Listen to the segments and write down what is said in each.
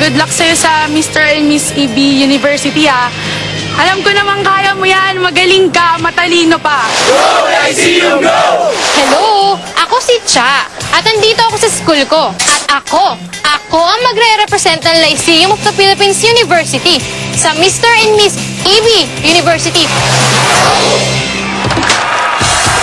good luck sa'yo sa Mr. and Miss EB University, ha. Alam ko naman kaya mo yan. Magaling ka, matalino pa. Go, Lyceum, go! Hello! Ako si Cha. At nandito ako sa school ko. At ako ang magre-represent ng Lyceum of the Philippines University sa Mr. and Miss EB University.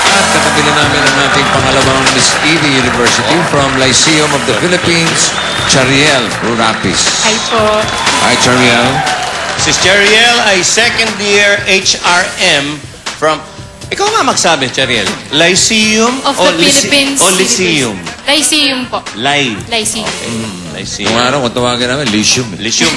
At katabi na namin ang ating pangalawang Miss EB University from Lyceum of the Philippines, Chariel Rurapis. Ay po. Hi, Chariel. Si Chariel ay second year HRM from... Ikaw nga magsabi, Chariel. Lyceum Of the Philippines O Lyceum? Lyceum po. Lyceum. Lyceum. Kung araw, kung tawagin namin, Lyceum. Lyceum.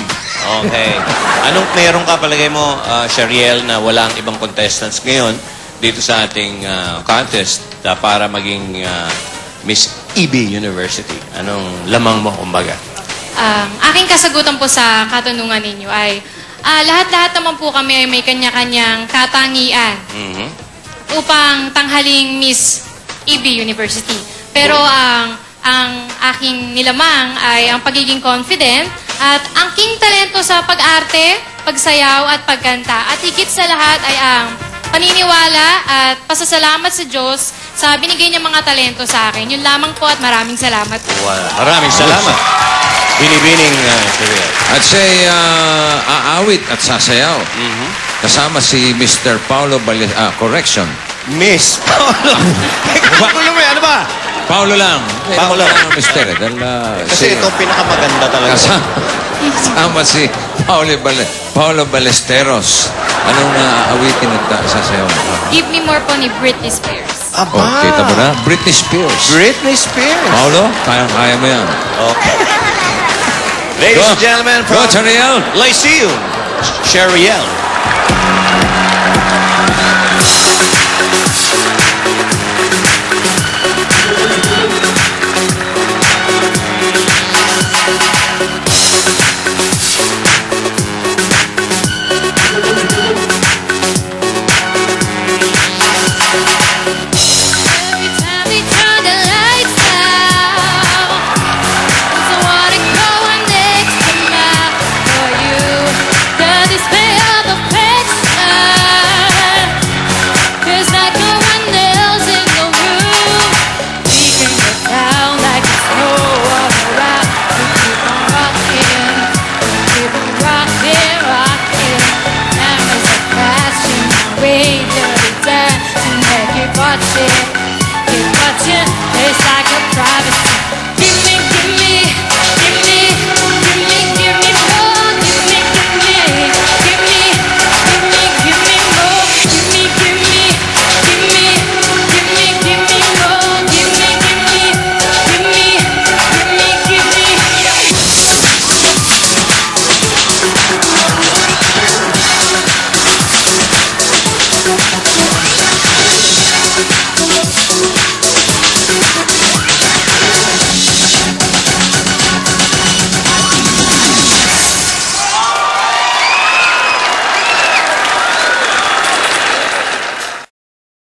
Okay. Anong meron ka palagay mo, Chariel, na walang ibang contestants ngayon dito sa ating contest para maging Miss EB University? Anong lamang mo, kumbaga? Aking kasagutan po sa katanungan ninyo ay lahat-lahat naman po kami ay may kanya-kanyang katangian upang tanghaling Miss EB University. Pero ang aking nilamang ay ang pagiging confident at ang king talento sa pag-arte, pagsayaw at pagkanta. At higit sa lahat ay ang paniniwala at pasasalamat sa Diyos sa binigay niya mga talento sa akin. Yun lamang po at maraming salamat po. Maraming salamat. Binibining Chariel. At siya'y aawit at sasayaw. Kasama si Mr. Paulo correction. Miss Paolo. Kagulo mo ano ba? Paulo lang. Paulo lang. Mr. Dahil, Kasi ito pinakamaganda talaga. Kasama si Paulo Ballesteros. Anong awitin at sasayaw? Give me more po ni Britney Spears. Aba. Oh, kita mo na? Britney Spears. Britney Spears. Paulo, kaya mo yan. Okay. Ladies and gentlemen, Go, from Chariel. Lyceum, Chariel.